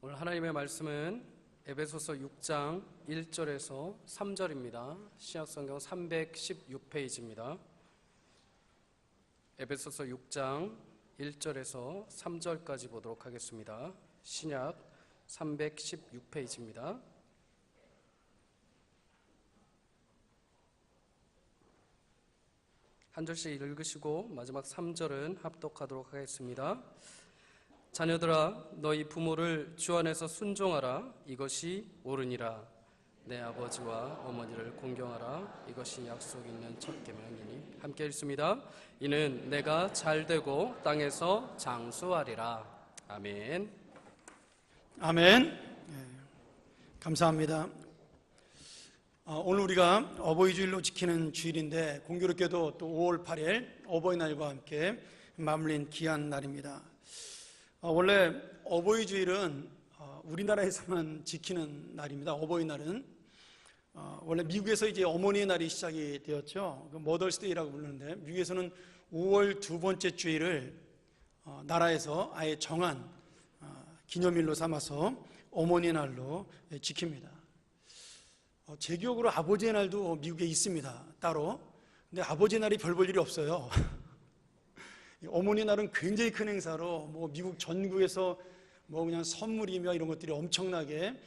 오늘 하나님의 말씀은 에베소서 6장 1절에서 3절입니다. 신약성경 316페이지입니다. 에베소서 6장 1절에서 3절까지 보도록 하겠습니다. 신약 316페이지입니다. 한 절씩 읽으시고 마지막 3절은 합독하도록 하겠습니다. 자녀들아, 너희 부모를 주 안에서 순종하라. 이것이 옳으니라. 내 아버지와 어머니를 공경하라. 이것이 약속 있는 첫 계명이니. 함께 읽습니다. 이는 내가 잘되고 땅에서 장수하리라. 아멘. 아멘. 감사합니다. 오늘 우리가 어버이주일로 지키는 주일인데 공교롭게도 또 5월 8일 어버이날과 함께 맞물린 귀한 날입니다. 원래 어버이주일은 우리나라에서만 지키는 날입니다. 어버이날은 원래 미국에서 이제 어머니의 날이 시작이 되었죠. 머더스데이라고 부르는데 미국에서는 5월 두 번째 주일을 나라에서 아예 정한 기념일로 삼아서 어머니의 날로 지킵니다. 제 기억으로 아버지의 날도 미국에 있습니다. 따로. 근데 아버지의 날이 별 볼 일이 없어요. 어머니 날은 굉장히 큰 행사로 미국 전국에서 그냥 선물이며 이런 것들이 엄청나게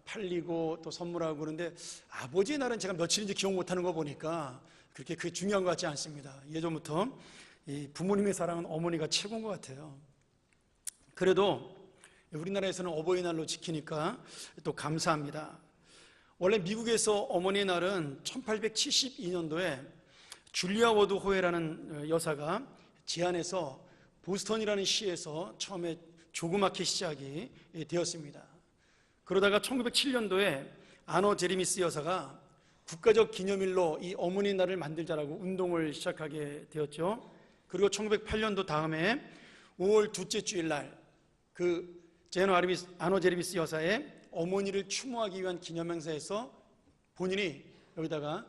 팔리고 또 선물하고 그런데 아버지의 날은 제가 며칠인지 기억 못하는 거 보니까 그렇게 중요한 것 같지 않습니다. 예전부터 이 부모님의 사랑은 어머니가 최고인 것 같아요. 그래도 우리나라에서는 어버이날로 지키니까 또 감사합니다. 원래 미국에서 어머니의 날은 1872년도에 줄리아 워드 호에라는 여사가 제안해서 보스턴이라는 시에서 처음에 조그맣게 시작이 되었습니다. 그러다가 1907년도에 아너 제리미스 여사가 국가적 기념일로 이 어머니 날을 만들자라고 운동을 시작하게 되었죠. 그리고 1908년도 다음에 5월 둘째 주일 날 그 아너 제리미스 여사의 어머니를 추모하기 위한 기념행사에서 본인이 여기다가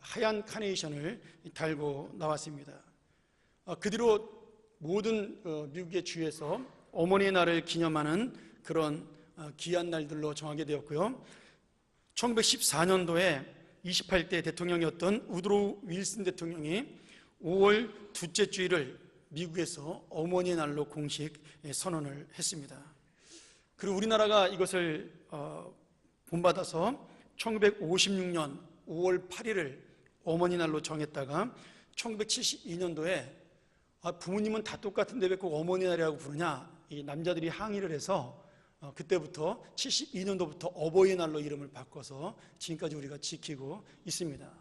하얀 카네이션을 달고 나왔습니다. 그 뒤로 모든 미국의 주에서 어머니의 날을 기념하는 그런 귀한 날들로 정하게 되었고요. 1914년도에 28대 대통령이었던 우드로우 윌슨 대통령이 5월 둘째 주일을 미국에서 어머니의 날로 공식 선언을 했습니다. 그리고 우리나라가 이것을 본받아서 1956년 5월 8일을 어머니 날로 정했다가 1972년도에 부모님은 다 똑같은데 왜 꼭 어머니 날이라고 부르냐, 이 남자들이 항의를 해서 그때부터 72년도부터 어버이 날로 이름을 바꿔서 지금까지 우리가 지키고 있습니다.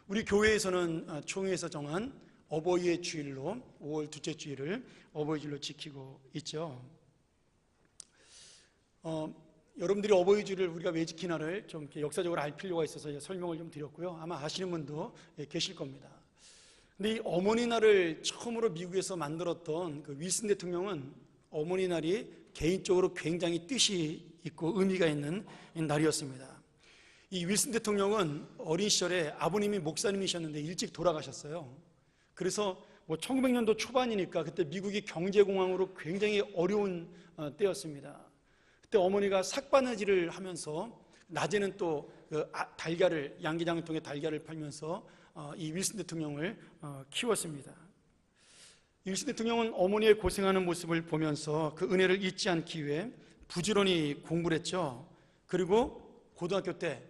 우리 교회에서는 총회에서 정한 어버이의 주일로 5월 둘째 주일을 어버이 주일로 지키고 있죠. 여러분들이 어버이 주일을 우리가 왜 지키나를 좀 역사적으로 알 필요가 있어서 설명을 좀 드렸고요. 아마 아시는 분도 계실 겁니다. 근데 이 어머니 날을 처음으로 미국에서 만들었던 그 윌슨 대통령은 어머니 날이 개인적으로 굉장히 뜻이 있고 의미가 있는 날이었습니다. 이 윌슨 대통령은 어린 시절에 아버님이 목사님이셨는데 일찍 돌아가셨어요. 그래서 1900년도 초반이니까 그때 미국이 경제공황으로 굉장히 어려운 때였습니다. 그때 어머니가 삭바느질을 하면서 낮에는 또 달걀을, 양계장을 통해 달걀을 팔면서 이 윌슨 대통령을 키웠습니다. 윌슨 대통령은 어머니의 고생하는 모습을 보면서 그 은혜를 잊지 않기 위해 부지런히 공부를 했죠. 그리고 고등학교 때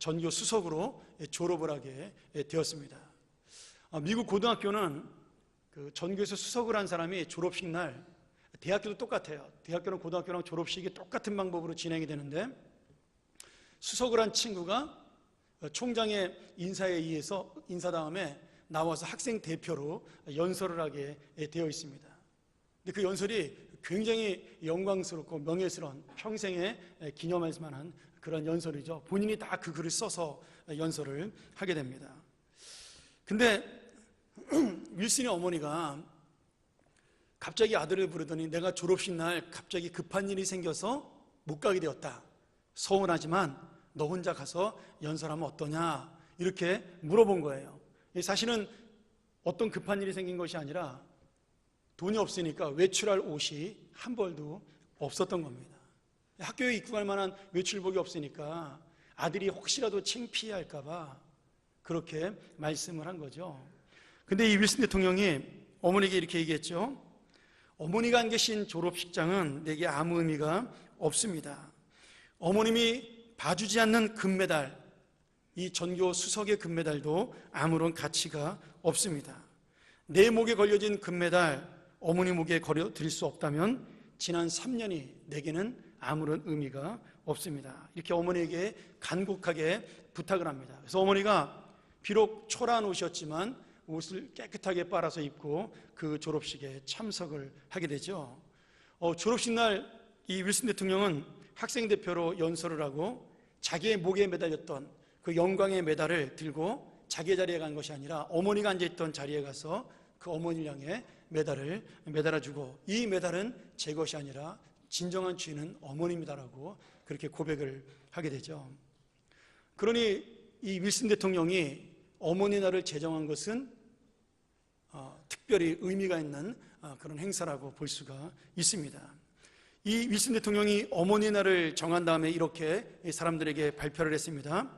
전교 수석으로 졸업을 하게 되었습니다. 미국 고등학교는 그 전교에서 수석을 한 사람이 졸업식 날, 대학교도 똑같아요. 대학교는 고등학교랑 졸업식이 똑같은 방법으로 진행이 되는데 수석을 한 친구가 총장의 인사에 의해서 인사 다음에 나와서 학생 대표로 연설을 하게 되어 있습니다. 근데 그 연설이 굉장히 영광스럽고 명예스러운 평생에 기념할 만한 그런 연설이죠. 본인이 다 그 글을 써서 연설을 하게 됩니다. 근데 윌슨의 어머니가 갑자기 아들을 부르더니 내가 졸업식 날 갑자기 급한 일이 생겨서 못 가게 되었다. 서운하지만 너 혼자 가서 연설하면 어떠냐? 이렇게 물어본 거예요. 사실은 어떤 급한 일이 생긴 것이 아니라 돈이 없으니까 외출할 옷이 한 벌도 없었던 겁니다. 학교에 입국할 만한 외출복이 없으니까 아들이 혹시라도 창피할까 봐 그렇게 말씀을 한 거죠. 근데 이 윌슨 대통령이 어머니에게 이렇게 얘기했죠. 어머니가 안 계신 졸업식장은 내게 아무 의미가 없습니다. 어머님이 봐주지 않는 금메달, 이 전교 수석의 금메달도 아무런 가치가 없습니다. 내 목에 걸려진 금메달 어머니 목에 걸어 드릴 수 없다면 지난 3년이 내게는 아무런 의미가 없습니다. 이렇게 어머니에게 간곡하게 부탁을 합니다. 그래서 어머니가 비록 초라한 옷이었지만 옷을 깨끗하게 빨아서 입고 그 졸업식에 참석을 하게 되죠. 졸업식 날 이 윌슨 대통령은 학생 대표로 연설을 하고 자기의 목에 매달렸던 그 영광의 메달을 들고 자기의 자리에 간 것이 아니라 어머니가 앉아있던 자리에 가서 그 어머니를 향해 메달을 매달아주고, 이 메달은 제 것이 아니라 진정한 주인은 어머니입니다라고 그렇게 고백을 하게 되죠. 그러니 이 윌슨 대통령이 어머니 날을 제정한 것은 특별히 의미가 있는 그런 행사라고 볼 수가 있습니다. 이 윌슨 대통령이 어머니 날을 정한 다음에 이렇게 사람들에게 발표를 했습니다.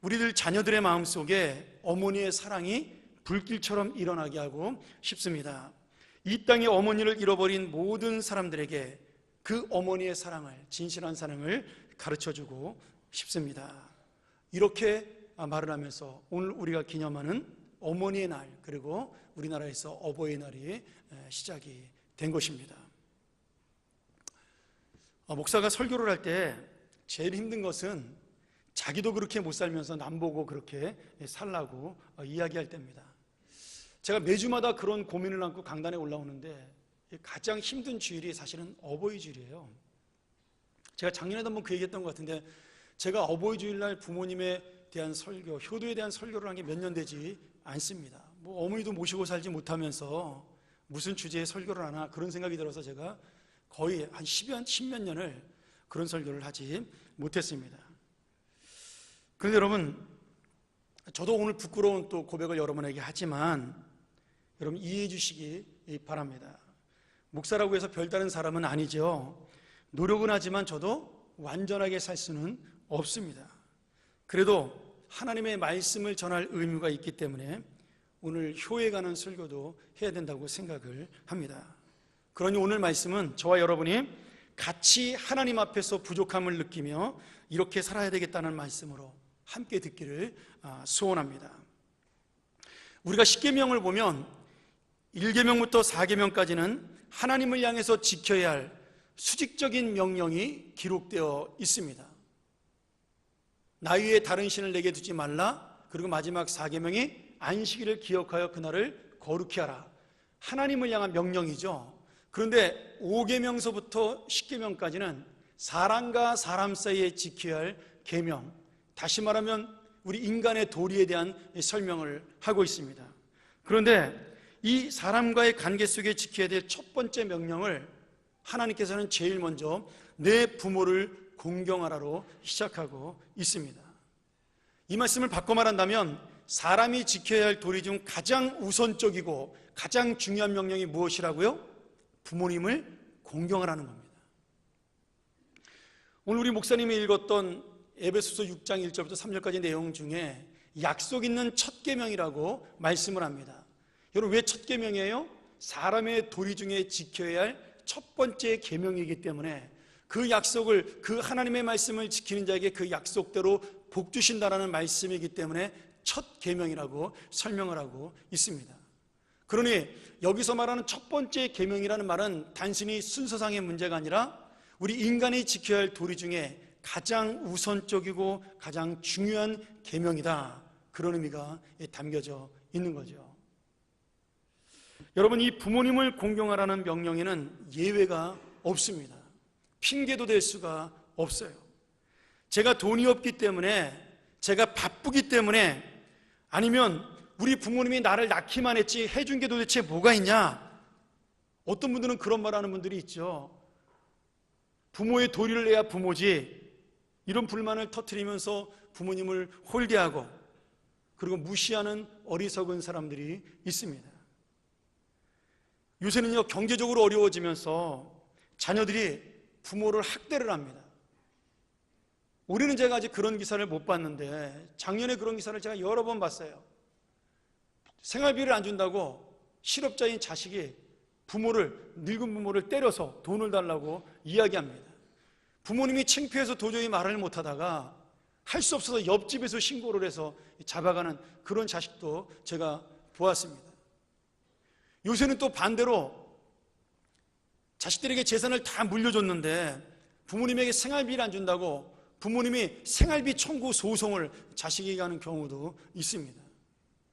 우리들 자녀들의 마음속에 어머니의 사랑이 불길처럼 일어나게 하고 싶습니다. 이 땅에 어머니를 잃어버린 모든 사람들에게 그 어머니의 사랑을, 진실한 사랑을 가르쳐주고 싶습니다. 이렇게 말을 하면서 오늘 우리가 기념하는 어머니의 날, 그리고 우리나라에서 어버이날이 시작이 된 것입니다. 목사가 설교를 할 때 제일 힘든 것은 자기도 그렇게 못 살면서 남 보고 그렇게 살라고 이야기할 때입니다. 제가 매주마다 그런 고민을 안고 강단에 올라오는데 가장 힘든 주일이 사실은 어버이 주일이에요. 제가 작년에도 한번 그 얘기했던 것 같은데, 제가 어버이 주일날 부모님에 대한 설교, 효도에 대한 설교를 한 게 몇 년 되지 않습니다. 어머니도 모시고 살지 못하면서 무슨 주제의 설교를 하나, 그런 생각이 들어서 제가 거의 한 10몇 년을 그런 설교를 하지 못했습니다. 그런데 여러분, 저도 오늘 부끄러운 또 고백을 여러분에게 하지만 여러분 이해해 주시기 바랍니다. 목사라고 해서 별다른 사람은 아니죠. 노력은 하지만 저도 완전하게 살 수는 없습니다. 그래도 하나님의 말씀을 전할 의무가 있기 때문에 오늘 효에 관한 설교도 해야 된다고 생각을 합니다. 그러니 오늘 말씀은 저와 여러분이 같이 하나님 앞에서 부족함을 느끼며 이렇게 살아야 되겠다는 말씀으로 함께 듣기를 소원합니다. 우리가 십계명을 보면 1계명부터 4계명까지는 하나님을 향해서 지켜야 할 수직적인 명령이 기록되어 있습니다. 나 위에 다른 신을 내게 두지 말라. 그리고 마지막 4계명이 안식일을 기억하여 그날을 거룩히 하라. 하나님을 향한 명령이죠. 그런데 5계명서부터 10계명까지는 사람과 사람 사이에 지켜야 할 계명, 다시 말하면 우리 인간의 도리에 대한 설명을 하고 있습니다. 그런데 이 사람과의 관계 속에 지켜야 될 첫 번째 명령을 하나님께서는 제일 먼저 내 부모를 공경하라로 시작하고 있습니다. 이 말씀을 바꿔 말한다면 사람이 지켜야 할 도리 중 가장 우선적이고 가장 중요한 명령이 무엇이라고요? 부모님을 공경하라는 겁니다. 오늘 우리 목사님이 읽었던 에베소서 6장 1절부터 3절까지 내용 중에 약속 있는 첫 계명이라고 말씀을 합니다. 여러분, 왜 첫 계명이에요? 사람의 도리 중에 지켜야 할 첫 번째 계명이기 때문에 그 약속을, 그 하나님의 말씀을 지키는 자에게 그 약속대로 복 주신다라는 말씀이기 때문에 첫 계명이라고 설명을 하고 있습니다. 그러니 여기서 말하는 첫 번째 계명이라는 말은 단순히 순서상의 문제가 아니라 우리 인간이 지켜야 할 도리 중에 가장 우선적이고 가장 중요한 계명이다, 그런 의미가 담겨져 있는 거죠. 여러분, 이 부모님을 공경하라는 명령에는 예외가 없습니다. 핑계도 될 수가 없어요. 제가 돈이 없기 때문에, 제가 바쁘기 때문에, 아니면 우리 부모님이 나를 낳기만 했지 해준 게 도대체 뭐가 있냐? 어떤 분들은 그런 말 하는 분들이 있죠. 부모의 도리를 내야 부모지, 이런 불만을 터뜨리면서 부모님을 홀대하고 그리고 무시하는 어리석은 사람들이 있습니다. 요새는요, 경제적으로 어려워지면서 자녀들이 부모를 학대를 합니다. 올해는 제가 아직 그런 기사를 못 봤는데 작년에 그런 기사를 제가 여러 번 봤어요. 생활비를 안 준다고 실업자인 자식이 늙은 부모를 때려서 돈을 달라고 이야기합니다. 부모님이 창피해서 도저히 말을 못하다가 할 수 없어서 옆집에서 신고를 해서 잡아가는 그런 자식도 제가 보았습니다. 요새는 또 반대로 자식들에게 재산을 다 물려줬는데 부모님에게 생활비를 안 준다고 부모님이 생활비 청구 소송을 자식에게 하는 경우도 있습니다.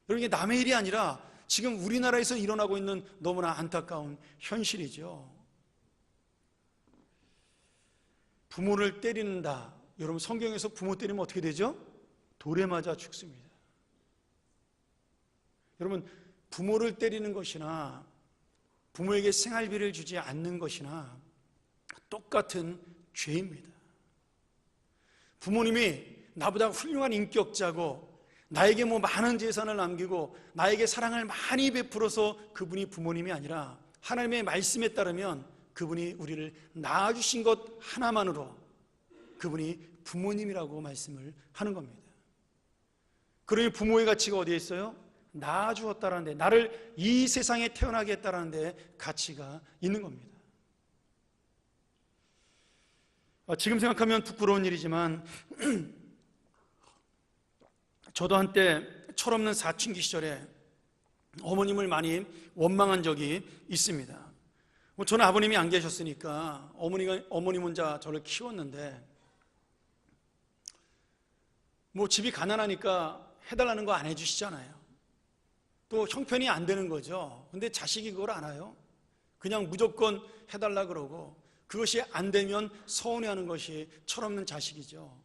여러분, 이게 남의 일이 아니라 지금 우리나라에서 일어나고 있는 너무나 안타까운 현실이죠. 부모를 때린다. 여러분, 성경에서 부모 때리면 어떻게 되죠? 돌에 맞아 죽습니다. 여러분, 부모를 때리는 것이나 부모에게 생활비를 주지 않는 것이나 똑같은 죄입니다. 부모님이 나보다 훌륭한 인격자고 나에게 많은 재산을 남기고 나에게 사랑을 많이 베풀어서 그분이 부모님이 아니라 하나님의 말씀에 따르면 그분이 우리를 낳아주신 것 하나만으로 그분이 부모님이라고 말씀을 하는 겁니다. 그러니 부모의 가치가 어디에 있어요? 낳아주었다라는 데, 나를 이 세상에 태어나게 했다라는 데 가치가 있는 겁니다. 지금 생각하면 부끄러운 일이지만 저도 한때 철없는 사춘기 시절에 어머님을 많이 원망한 적이 있습니다. 저는 아버님이 안 계셨으니까 어머님 혼자 저를 키웠는데 집이 가난하니까 해달라는 거 안 해주시잖아요. 또 형편이 안 되는 거죠. 근데 자식이 그걸 알아요? 그냥 무조건 해달라 그러고 그것이 안 되면 서운해하는 것이 철없는 자식이죠.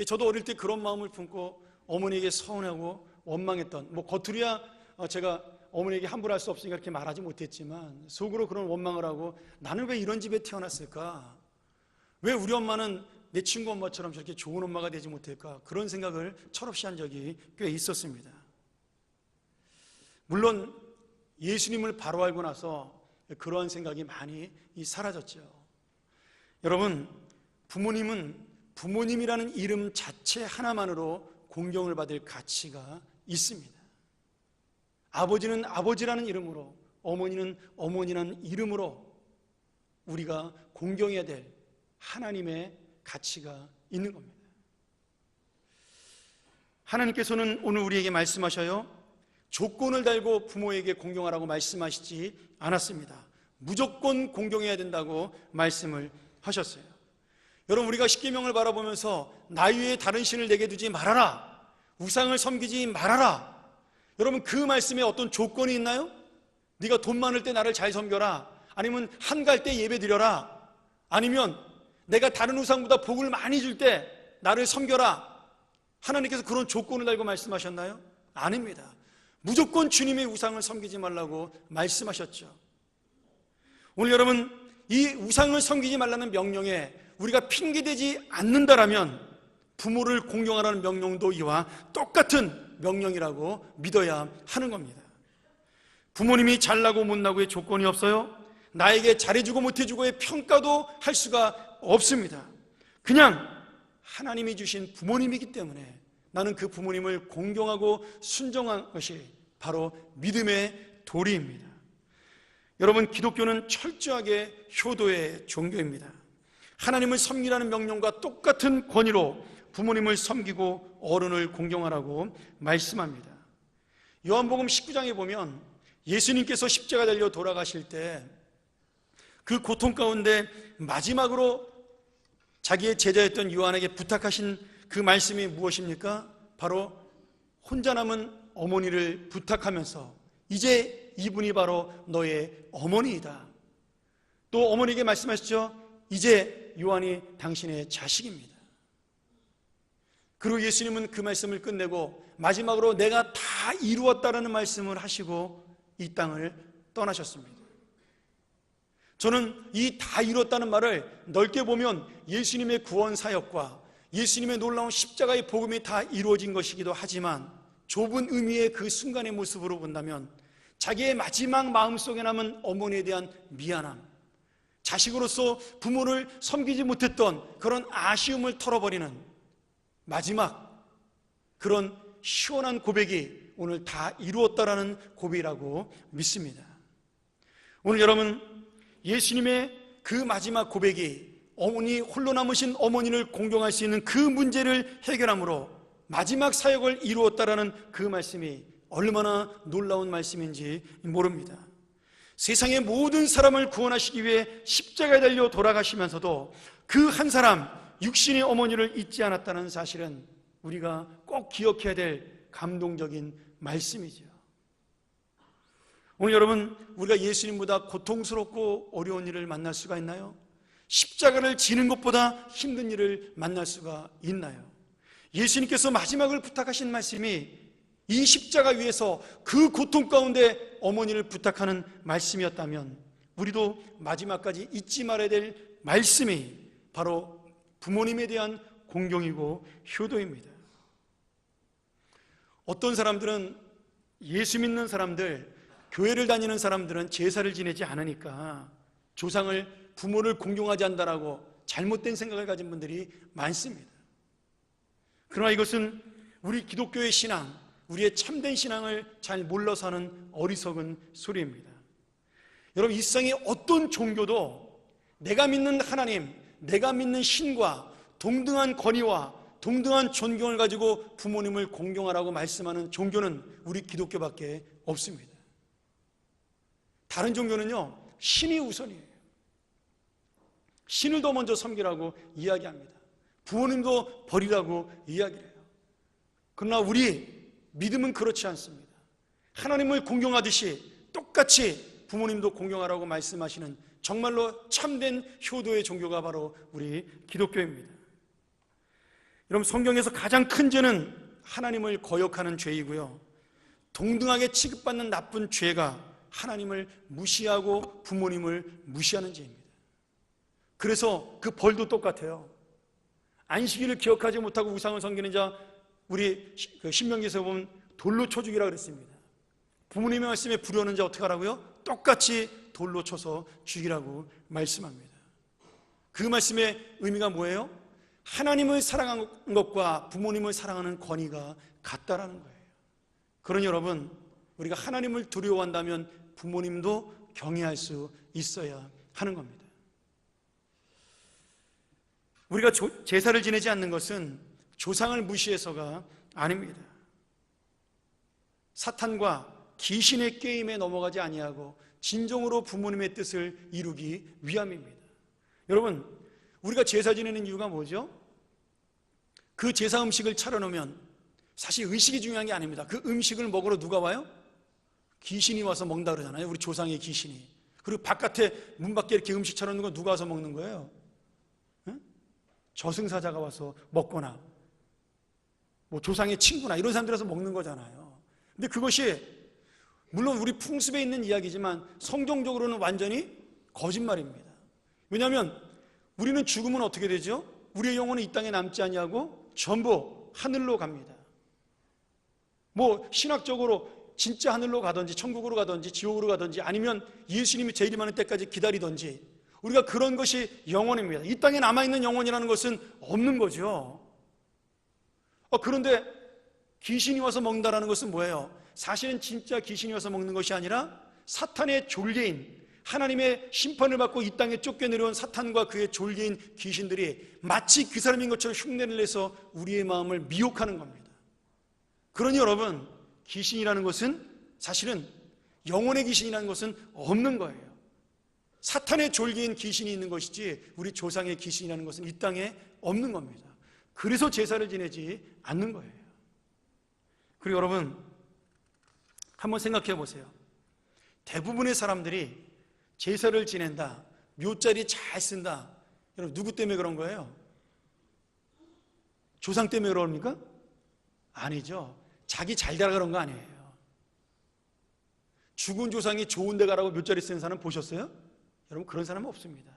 저도 어릴 때 그런 마음을 품고 어머니에게 서운하고 원망했던, 겉으로야 제가 어머니에게 함부로 할 수 없으니까 그렇게 말하지 못했지만 속으로 그런 원망을 하고 나는 왜 이런 집에 태어났을까? 왜 우리 엄마는 내 친구 엄마처럼 저렇게 좋은 엄마가 되지 못할까? 그런 생각을 철없이 한 적이 꽤 있었습니다. 물론 예수님을 바로 알고 나서 그러한 생각이 많이 사라졌죠. 여러분, 부모님은 부모님이라는 이름 자체 하나만으로 공경을 받을 가치가 있습니다. 아버지는 아버지라는 이름으로, 어머니는 어머니라는 이름으로 우리가 공경해야 될 하나님의 가치가 있는 겁니다. 하나님께서는 오늘 우리에게 말씀하셔요. 조건을 달고 부모에게 공경하라고 말씀하시지 않았습니다. 무조건 공경해야 된다고 말씀을 하셨어요. 여러분, 우리가 십계명을 바라보면서 나 위에 다른 신을 내게 두지 말아라, 우상을 섬기지 말아라, 여러분, 그 말씀에 어떤 조건이 있나요? 네가 돈 많을 때 나를 잘 섬겨라, 아니면 한갈 때 예배 드려라, 아니면 내가 다른 우상보다 복을 많이 줄 때 나를 섬겨라. 하나님께서 그런 조건을 달고 말씀하셨나요? 아닙니다. 무조건 주님의 우상을 섬기지 말라고 말씀하셨죠. 오늘 여러분, 이 우상을 섬기지 말라는 명령에 우리가 핑계대지 않는다라면 부모를 공경하라는 명령도 이와 똑같은 명령이라고 믿어야 하는 겁니다. 부모님이 잘나고 못나고의 조건이 없어요. 나에게 잘해주고 못해주고의 평가도 할 수가 없습니다. 그냥 하나님이 주신 부모님이기 때문에 나는 그 부모님을 공경하고 순종한 것이 바로 믿음의 도리입니다. 여러분, 기독교는 철저하게 효도의 종교입니다. 하나님을 섬기라는 명령과 똑같은 권위로 부모님을 섬기고 어른을 공경하라고 말씀합니다. 요한복음 19장에 보면 예수님께서 십자가 달려 돌아가실 때 그 고통 가운데 마지막으로 자기의 제자였던 요한에게 부탁하신 그 말씀이 무엇입니까? 바로 혼자 남은 어머니를 부탁하면서 이제 이분이 바로 너의 어머니이다. 또 어머니에게 말씀하시죠. 이제 요한이 당신의 자식입니다. 그리고 예수님은 그 말씀을 끝내고 마지막으로 내가 다 이루었다라는 말씀을 하시고 이 땅을 떠나셨습니다. 저는 이 다 이뤘다는 말을 넓게 보면 예수님의 구원 사역과 예수님의 놀라운 십자가의 복음이 다 이루어진 것이기도 하지만 좁은 의미의 그 순간의 모습으로 본다면 자기의 마지막 마음속에 남은 어머니에 대한 미안함, 자식으로서 부모를 섬기지 못했던 그런 아쉬움을 털어버리는 마지막 그런 시원한 고백이 오늘 다 이루었다라는 고백이라고 믿습니다. 오늘 여러분, 예수님의 그 마지막 고백이 어머니, 홀로 남으신 어머니를 공경할 수 있는 그 문제를 해결함으로 마지막 사역을 이루었다라는 그 말씀이 얼마나 놀라운 말씀인지 모릅니다. 세상의 모든 사람을 구원하시기 위해 십자가에 달려 돌아가시면서도 그 한 사람, 육신의 어머니를 잊지 않았다는 사실은 우리가 꼭 기억해야 될 감동적인 말씀이죠. 오늘 여러분, 우리가 예수님보다 고통스럽고 어려운 일을 만날 수가 있나요? 십자가를 지는 것보다 힘든 일을 만날 수가 있나요? 예수님께서 마지막을 부탁하신 말씀이 이 십자가 위에서 그 고통 가운데 어머니를 부탁하는 말씀이었다면 우리도 마지막까지 잊지 말아야 될 말씀이 바로 부모님에 대한 공경이고 효도입니다. 어떤 사람들은, 예수 믿는 사람들, 교회를 다니는 사람들은 제사를 지내지 않으니까 조상을, 부모를 공경하지 않는다라고 잘못된 생각을 가진 분들이 많습니다. 그러나 이것은 우리 기독교의 신앙, 우리의 참된 신앙을 잘 몰라서 하는 어리석은 소리입니다. 여러분, 이 세상의 어떤 종교도 내가 믿는 하나님, 내가 믿는 신과 동등한 권위와 동등한 존경을 가지고 부모님을 공경하라고 말씀하는 종교는 우리 기독교밖에 없습니다. 다른 종교는요, 신이 우선이에요. 신을 더 먼저 섬기라고 이야기합니다. 부모님도 버리라고 이야기를 해요. 그러나 우리 믿음은 그렇지 않습니다. 하나님을 공경하듯이 똑같이 부모님도 공경하라고 말씀하시는 정말로 참된 효도의 종교가 바로 우리 기독교입니다. 여러분, 성경에서 가장 큰 죄는 하나님을 거역하는 죄이고요, 동등하게 취급받는 나쁜 죄가 하나님을 무시하고 부모님을 무시하는 죄입니다. 그래서 그 벌도 똑같아요. 안식일을 기억하지 못하고 우상을 섬기는 자, 우리 신명기에서 보면 돌로 쳐 죽이라 그랬습니다. 부모님의 말씀에 불효하는 자 어떻게 하라고요? 똑같이 돌로 쳐서 죽이라고 말씀합니다. 그 말씀의 의미가 뭐예요? 하나님을 사랑하는 것과 부모님을 사랑하는 권위가 같다라는 거예요. 그러니 여러분, 우리가 하나님을 두려워한다면 부모님도 경외할 수 있어야 하는 겁니다. 우리가 제사를 지내지 않는 것은 조상을 무시해서가 아닙니다. 사탄과 귀신의 게임에 넘어가지 아니하고 진정으로 부모님의 뜻을 이루기 위함입니다. 여러분, 우리가 제사 지내는 이유가 뭐죠? 그 제사 음식을 차려놓으면 사실 의식이 중요한 게 아닙니다. 그 음식을 먹으러 누가 와요? 귀신이 와서 먹는다 그러잖아요. 우리 조상의 귀신이. 그리고 바깥에, 문 밖에 이렇게 음식 차려놓는 거 누가 와서 먹는 거예요? 응? 저승사자가 와서 먹거나 뭐 조상의 친구나 이런 사람들이 와서 먹는 거잖아요. 근데 그것이 물론 우리 풍습에 있는 이야기지만 성경적으로는 완전히 거짓말입니다. 왜냐하면 우리는 죽으면 어떻게 되죠? 우리의 영혼은 이 땅에 남지 아니하고 전부 하늘로 갑니다. 뭐 신학적으로 진짜 하늘로 가든지 천국으로 가든지 지옥으로 가든지 아니면 예수님이 재림하는 때까지 기다리든지 우리가 그런 것이 영혼입니다. 이 땅에 남아있는 영혼이라는 것은 없는 거죠. 그런데 귀신이 와서 먹는다는 것은 뭐예요? 사실은 진짜 귀신이 와서 먹는 것이 아니라 사탄의 졸개인, 하나님의 심판을 받고 이 땅에 쫓겨내려온 사탄과 그의 졸개인 귀신들이 마치 그 사람인 것처럼 흉내를 내서 우리의 마음을 미혹하는 겁니다. 그러니 여러분, 귀신이라는 것은 사실은 영혼의 귀신이라는 것은 없는 거예요. 사탄의 졸개인 귀신이 있는 것이지 우리 조상의 귀신이라는 것은 이 땅에 없는 겁니다. 그래서 제사를 지내지 않는 거예요. 그리고 여러분, 한번 생각해 보세요. 대부분의 사람들이 제사를 지낸다, 묘자리 잘 쓴다, 여러분 누구 때문에 그런 거예요? 조상 때문에 그럽니까? 아니죠. 자기 잘 되라 그런 거 아니에요. 죽은 조상이 좋은 데 가라고 묘자리 쓰는 사람 보셨어요? 여러분, 그런 사람은 없습니다.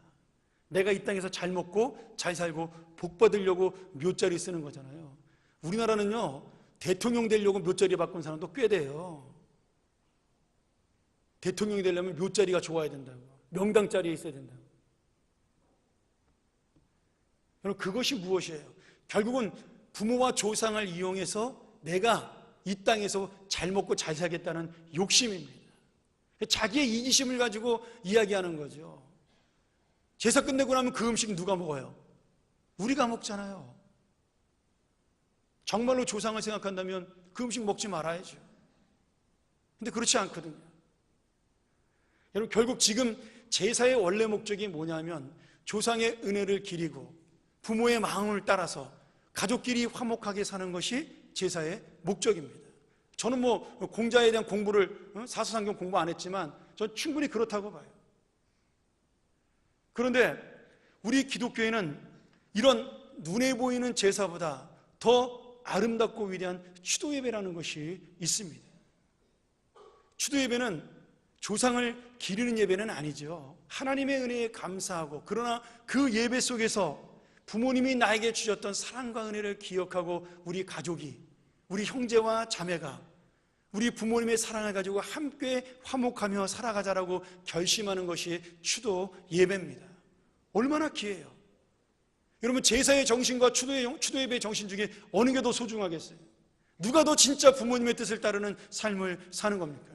내가 이 땅에서 잘 먹고 잘 살고 복 받으려고 묘자리 쓰는 거잖아요. 우리나라는요, 대통령 되려고 묘자리 바꾼 사람도 꽤 돼요. 대통령이 되려면 묘자리가 좋아야 된다고, 명당 자리에 있어야 된다고. 여러분, 그것이 무엇이에요? 결국은 부모와 조상을 이용해서 내가 이 땅에서 잘 먹고 잘 살겠다는 욕심입니다. 자기의 이기심을 가지고 이야기하는 거죠. 제사 끝내고 나면 그 음식 누가 먹어요? 우리가 먹잖아요. 정말로 조상을 생각한다면 그 음식 먹지 말아야죠. 근데 그렇지 않거든요. 여러분, 결국 지금 제사의 원래 목적이 뭐냐면 조상의 은혜를 기리고 부모의 마음을 따라서 가족끼리 화목하게 사는 것이 제사의 목적입니다. 저는 공자에 대한 공부를 사서상경 공부 안 했지만 전 충분히 그렇다고 봐요. 그런데 우리 기독교에는 이런 눈에 보이는 제사보다 더 아름답고 위대한 추도예배라는 것이 있습니다. 추도예배는 조상을 기리는 예배는 아니죠. 하나님의 은혜에 감사하고, 그러나 그 예배 속에서 부모님이 나에게 주셨던 사랑과 은혜를 기억하고 우리 가족이, 우리 형제와 자매가 우리 부모님의 사랑을 가지고 함께 화목하며 살아가자라고 결심하는 것이 추도 예배입니다. 얼마나 귀해요. 여러분, 제사의 정신과 추도 예배의 정신 중에 어느 게 더 소중하겠어요? 누가 더 진짜 부모님의 뜻을 따르는 삶을 사는 겁니까?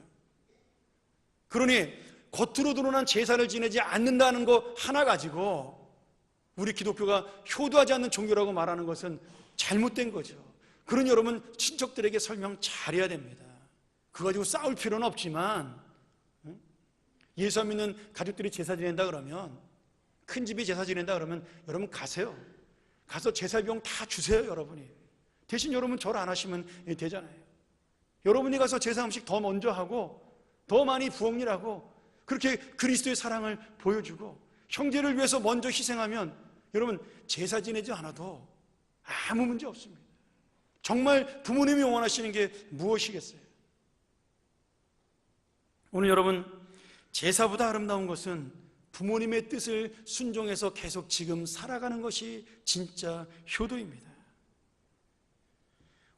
그러니 겉으로 드러난 제사를 지내지 않는다는 거 하나 가지고 우리 기독교가 효도하지 않는 종교라고 말하는 것은 잘못된 거죠. 그러니 여러분, 친척들에게 설명 잘해야 됩니다. 그거 가지고 싸울 필요는 없지만, 예수 안 믿는 가족들이 제사 지낸다 그러면, 큰 집이 제사 지낸다 그러면 여러분 가세요. 가서 제사 비용 다 주세요. 여러분이 대신 여러분 절 안 하시면 되잖아요. 여러분이 가서 제사 음식 더 먼저 하고 더 많이 부엌일하고 그렇게 그리스도의 사랑을 보여주고 형제를 위해서 먼저 희생하면 여러분 제사 지내지 않아도 아무 문제 없습니다. 정말 부모님이 원하시는 게 무엇이겠어요? 오늘 여러분, 제사보다 아름다운 것은 부모님의 뜻을 순종해서 계속 지금 살아가는 것이 진짜 효도입니다.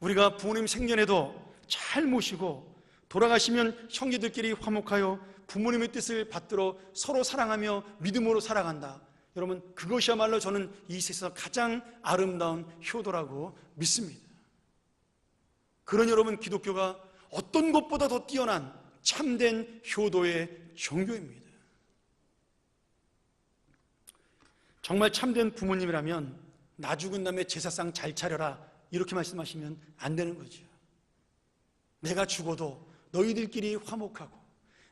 우리가 부모님 생전에도 잘 모시고 돌아가시면 형제들끼리 화목하여 부모님의 뜻을 받들어 서로 사랑하며 믿음으로 살아간다. 여러분, 그것이야말로 저는 이 세상에서 가장 아름다운 효도라고 믿습니다. 그런 여러분, 기독교가 어떤 것보다 더 뛰어난 참된 효도의 종교입니다. 정말 참된 부모님이라면 나 죽은 다음에 제사상 잘 차려라 이렇게 말씀하시면 안 되는 거죠. 내가 죽어도 너희들끼리 화목하고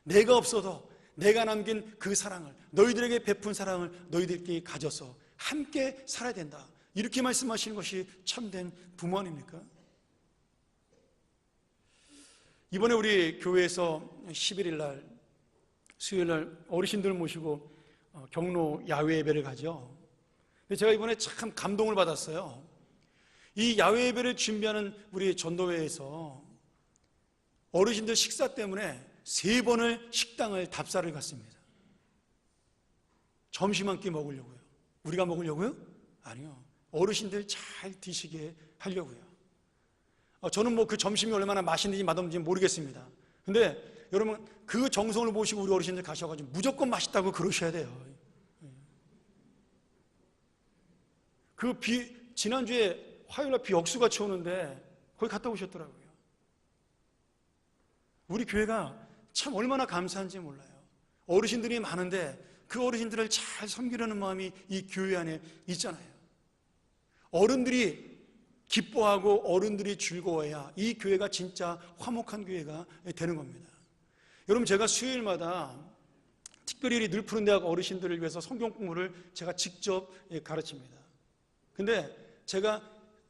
내가 없어도 내가 남긴 그 사랑을, 너희들에게 베푼 사랑을 너희들끼리 가져서 함께 살아야 된다, 이렇게 말씀하시는 것이 참된 부모 아닙니까? 이번에 우리 교회에서 11일 날 수요일 날 어르신들 모시고 경로 야외 예배를 가죠. 제가 이번에 참 감동을 받았어요. 이 야외 예배를 준비하는 우리 전도회에서 어르신들 식사 때문에 3번을 식당을 답사를 갔습니다. 점심 한 끼 먹으려고요. 우리가 먹으려고요? 아니요. 어르신들 잘 드시게 하려고요. 저는 그 점심이 얼마나 맛있는지 맛없는지 모르겠습니다. 근데 여러분, 그 정성을 보시고 우리 어르신들 가셔가지고 무조건 맛있다고 그러셔야 돼요. 지난주에 화요일날 비 억수같이 오는데 거기 갔다 오셨더라고요. 우리 교회가 참 얼마나 감사한지 몰라요. 어르신들이 많은데 그 어르신들을 잘 섬기려는 마음이 이 교회 안에 있잖아요. 어른들이 기뻐하고 어른들이 즐거워야 이 교회가 진짜 화목한 교회가 되는 겁니다. 여러분, 제가 수요일마다 특별히 늘 푸른 대학 어르신들을 위해서 성경 공부를 제가 직접 가르칩니다. 근데 제가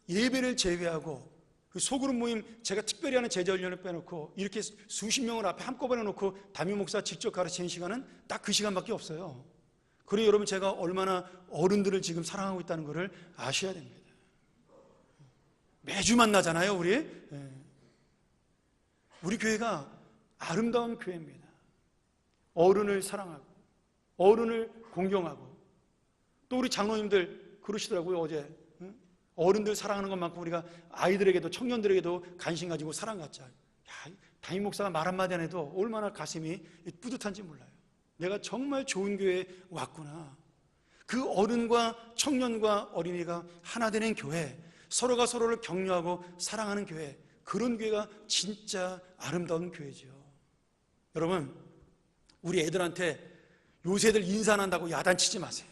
예배를 제외하고 그 소그룹 모임 제가 특별히 하는 제자훈련을 빼놓고 이렇게 수십 명을 앞에 한꺼번에 놓고 담임 목사 직접 가르치는 시간은 딱 그 시간밖에 없어요. 그러니 여러분, 제가 얼마나 어른들을 지금 사랑하고 있다는 것을 아셔야 됩니다. 매주 만나잖아요, 우리. 우리 교회가 아름다운 교회입니다. 어른을 사랑하고 어른을 공경하고, 또 우리 장로님들 그러시더라고요. 어제 어른들 사랑하는 것만큼 우리가 아이들에게도 청년들에게도 관심 가지고 사랑 갖자. 담임 목사가 말 한마디 안 해도 얼마나 가슴이 뿌듯한지 몰라요. 내가 정말 좋은 교회에 왔구나. 그 어른과 청년과 어린이가 하나 되는 교회, 서로가 서로를 격려하고 사랑하는 교회, 그런 교회가 진짜 아름다운 교회죠. 여러분, 우리 애들한테 요새 애들 인사 안 한다고 야단치지 마세요.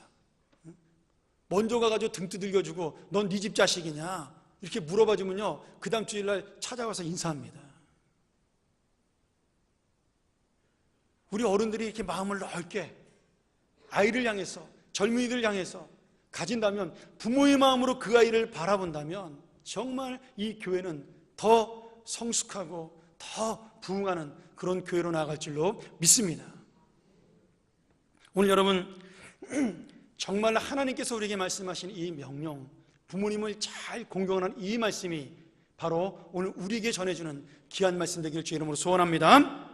먼저 가가지고 등 두들겨주고 넌 네 집 자식이냐 이렇게 물어봐주면요, 그 다음 주일날 찾아와서 인사합니다. 우리 어른들이 이렇게 마음을 넓게 아이를 향해서, 젊은이들을 향해서 가진다면, 부모의 마음으로 그 아이를 바라본다면 정말 이 교회는 더 성숙하고 더 부흥하는 그런 교회로 나아갈 줄로 믿습니다. 오늘 여러분, 정말 하나님께서 우리에게 말씀하신 이 명령, 부모님을 잘 공경하는 이 말씀이 바로 오늘 우리에게 전해주는 귀한 말씀 되기를 주의 이름으로 소원합니다.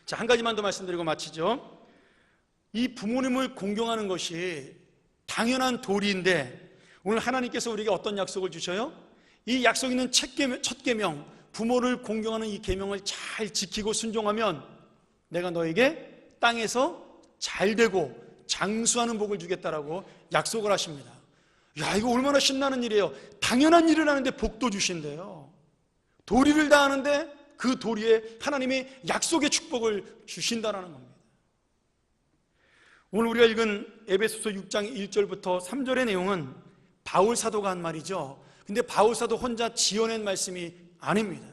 자, 한 가지만 더 말씀드리고 마치죠. 이 부모님을 공경하는 것이 당연한 도리인데, 오늘 하나님께서 우리에게 어떤 약속을 주셔요? 이 약속 있는 첫 계명, 부모를 공경하는 이 계명을 잘 지키고 순종하면 내가 너에게 땅에서 잘되고 장수하는 복을 주겠다라고 약속을 하십니다. 야, 이거 얼마나 신나는 일이에요. 당연한 일을 하는데 복도 주신대요. 도리를 다하는데 그 도리에 하나님의 약속의 축복을 주신다라는 겁니다. 오늘 우리가 읽은 에베소서 6장 1절부터 3절의 내용은 바울 사도가 한 말이죠. 근데 바울 사도 혼자 지어낸 말씀이 아닙니다.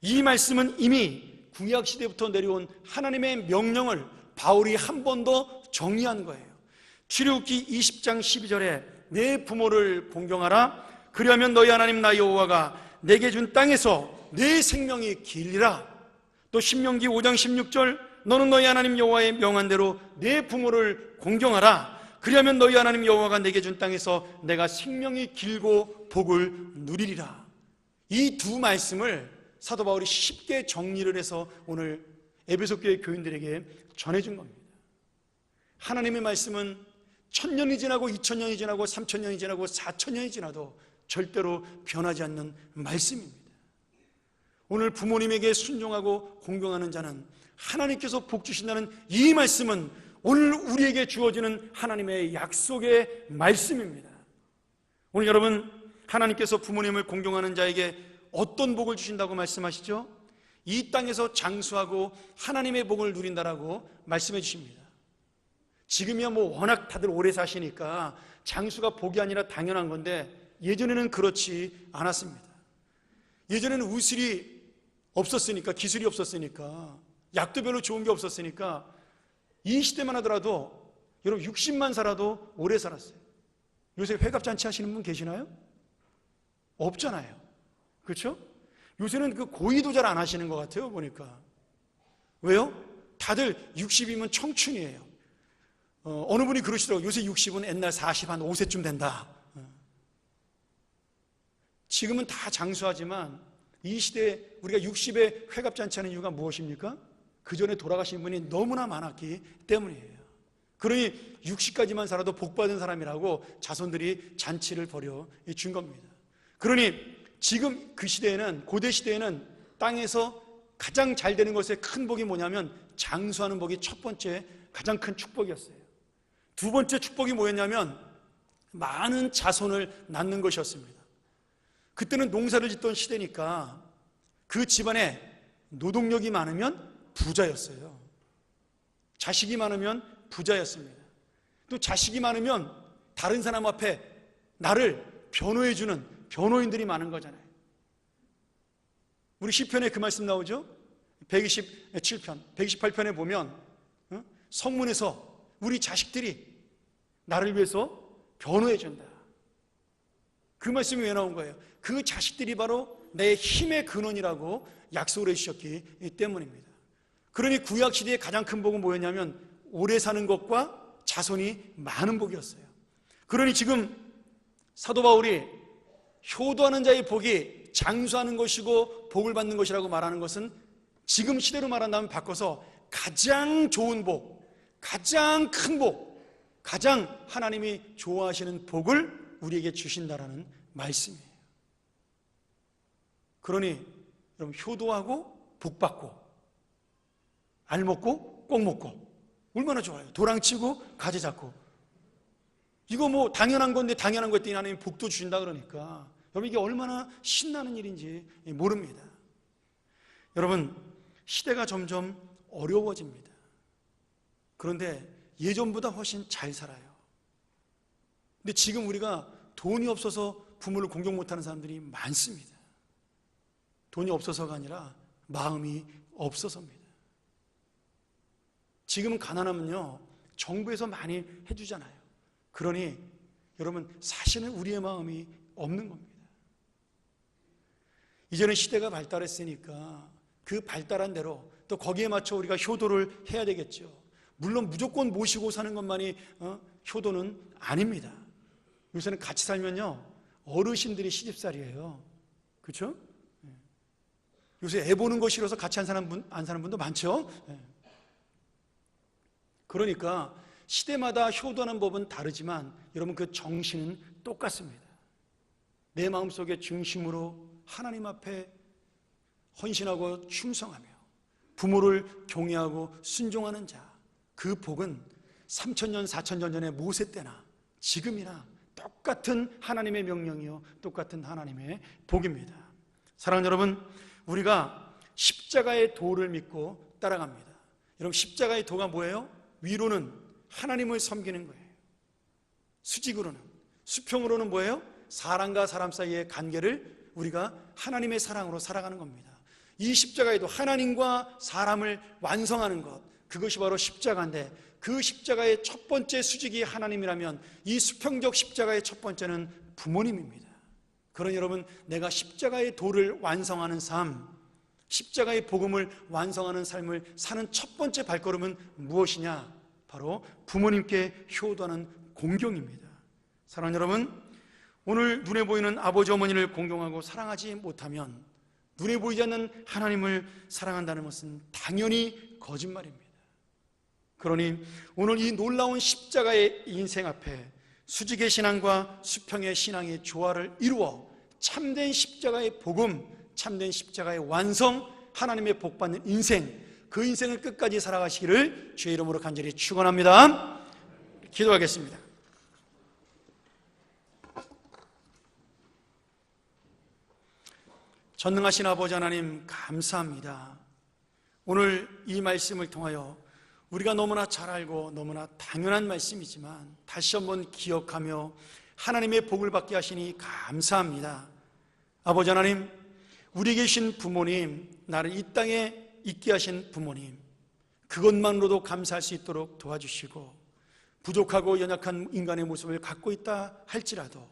이 말씀은 이미 구약 시대부터 내려온 하나님의 명령을 바울이 한 번 더 정리한 거예요. 출애굽기 20장 12절에 내 부모를 공경하라. 그리하면 너희 하나님 나 여호와가 내게 준 땅에서 내 생명이 길리라. 또 신명기 5장 16절 너는 너희 하나님 여호와의 명한 대로 내 부모를 공경하라. 그리하면 너희 하나님 여호와가 내게 준 땅에서 내가 생명이 길고 복을 누리리라. 이 두 말씀을 사도 바울이 쉽게 정리를 해서 오늘 에베소 교회 교인들에게 전해준 겁니다. 하나님의 말씀은 1000년이 지나고 2000년이 지나고 3000년이 지나고 4000년이 지나도 절대로 변하지 않는 말씀입니다. 오늘 부모님에게 순종하고 공경하는 자는 하나님께서 복 주신다는 이 말씀은 오늘 우리에게 주어지는 하나님의 약속의 말씀입니다. 오늘 여러분, 하나님께서 부모님을 공경하는 자에게 어떤 복을 주신다고 말씀하시죠? 이 땅에서 장수하고 하나님의 복을 누린다라고 말씀해 주십니다. 지금이야 뭐 워낙 다들 오래 사시니까 장수가 복이 아니라 당연한 건데, 예전에는 그렇지 않았습니다. 예전에는 의술이 없었으니까, 기술이 없었으니까, 약도 별로 좋은 게 없었으니까 이 시대만 하더라도 여러분 60만 살아도 오래 살았어요. 요새 회갑잔치 하시는 분 계시나요? 없잖아요. 그렇죠? 요새는 그 고의도 잘 안 하시는 것 같아요, 보니까. 왜요? 다들 60이면 청춘이에요. 어느 분이 그러시더라고요. 요새 60은 옛날 40, 한 5세쯤 된다. 지금은 다 장수하지만 이 시대에 우리가 60에 회갑잔치 하는 이유가 무엇입니까? 그 전에 돌아가신 분이 너무나 많았기 때문이에요. 그러니 60까지만 살아도 복받은 사람이라고 자손들이 잔치를 벌여 준 겁니다. 그러니 지금 그 시대에는, 고대 시대에는 땅에서 가장 잘 되는 것의 큰 복이 뭐냐면 장수하는 복이 첫 번째 가장 큰 축복이었어요. 두 번째 축복이 뭐였냐면 많은 자손을 낳는 것이었습니다. 그때는 농사를 짓던 시대니까 그 집안에 노동력이 많으면 부자였어요. 자식이 많으면 부자였습니다. 또 자식이 많으면 다른 사람 앞에 나를 변호해주는 변호인들이 많은 거잖아요. 우리 시편에 그 말씀 나오죠? 127편, 128편에 보면 성문에서 우리 자식들이 나를 위해서 변호해준다. 그 말씀이 왜 나온 거예요? 그 자식들이 바로 내 힘의 근원이라고 약속을 해주셨기 때문입니다. 그러니 구약시대의 가장 큰 복은 뭐였냐면 오래 사는 것과 자손이 많은 복이었어요. 그러니 지금 사도 바울이 효도하는 자의 복이 장수하는 것이고 복을 받는 것이라고 말하는 것은 지금 시대로 말한다면 바꿔서 가장 좋은 복, 가장 큰 복, 가장 하나님이 좋아하시는 복을 우리에게 주신다라는 말씀이에요. 그러니 여러분, 효도하고 복 받고 알 먹고 꼭 먹고 얼마나 좋아요. 도랑치고 가지 잡고, 이거 뭐 당연한 건데 당연한 것 때문에 하나님이 복도 주신다 그러니까 여러분, 이게 얼마나 신나는 일인지 모릅니다. 여러분, 시대가 점점 어려워집니다. 그런데 예전보다 훨씬 잘 살아요. 근데 지금 우리가 돈이 없어서 부모를 공경 못하는 사람들이 많습니다. 돈이 없어서가 아니라 마음이 없어서입니다. 지금은 가난하면요, 정부에서 많이 해주잖아요. 그러니 여러분, 사실은 우리의 마음이 없는 겁니다. 이제는 시대가 발달했으니까 그 발달한 대로 또 거기에 맞춰 우리가 효도를 해야 되겠죠. 물론 무조건 모시고 사는 것만이 효도는 아닙니다. 요새는 같이 살면요, 어르신들이 시집살이에요. 그렇죠? 요새 애 보는 거 싫어서 같이 안 사는 분도 많죠. 그러니까 시대마다 효도하는 법은 다르지만 여러분, 그 정신은 똑같습니다. 내 마음속에 중심으로 하나님 앞에 헌신하고 충성하며 부모를 경외하고 순종하는 자, 그 복은 3,000년, 4,000년 전에 모세 때나 지금이나 똑같은 하나님의 명령이요, 똑같은 하나님의 복입니다. 사랑하는 여러분, 우리가 십자가의 도를 믿고 따라갑니다. 여러분, 십자가의 도가 뭐예요? 위로는 하나님을 섬기는 거예요. 수직으로는, 수평으로는 뭐예요? 사람과 사람 사이의 관계를 우리가 하나님의 사랑으로 살아가는 겁니다. 이 십자가에도 하나님과 사람을 완성하는 것, 그것이 바로 십자가인데, 그 십자가의 첫 번째 수직이 하나님이라면 이 수평적 십자가의 첫 번째는 부모님입니다. 그러니 여러분, 내가 십자가의 도를 완성하는 삶, 십자가의 복음을 완성하는 삶을 사는 첫 번째 발걸음은 무엇이냐? 바로 부모님께 효도하는 공경입니다. 사랑하는 여러분, 오늘 눈에 보이는 아버지 어머니를 공경하고 사랑하지 못하면 눈에 보이지 않는 하나님을 사랑한다는 것은 당연히 거짓말입니다. 그러니 오늘 이 놀라운 십자가의 인생 앞에 수직의 신앙과 수평의 신앙의 조화를 이루어 참된 십자가의 복음, 참된 십자가의 완성, 하나님의 복받는 인생, 그 인생을 끝까지 살아가시기를 주의 이름으로 간절히 축원합니다. 기도하겠습니다. 전능하신 아버지 하나님, 감사합니다. 오늘 이 말씀을 통하여 우리가 너무나 잘 알고 너무나 당연한 말씀이지만 다시 한번 기억하며 하나님의 복을 받게 하시니 감사합니다. 아버지 하나님, 우리에게 계신 부모님, 나를 이 땅에 있게 하신 부모님, 그것만으로도 감사할 수 있도록 도와주시고, 부족하고 연약한 인간의 모습을 갖고 있다 할지라도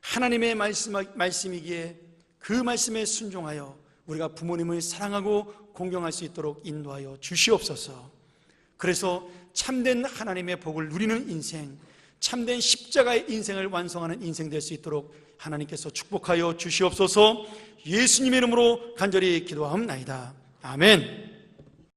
하나님의 말씀이기에 그 말씀에 순종하여 우리가 부모님을 사랑하고 공경할 수 있도록 인도하여 주시옵소서. 그래서 참된 하나님의 복을 누리는 인생, 참된 십자가의 인생을 완성하는 인생 될 수 있도록 하나님께서 축복하여 주시옵소서. 예수님의 이름으로 간절히 기도하옵나이다. 아멘.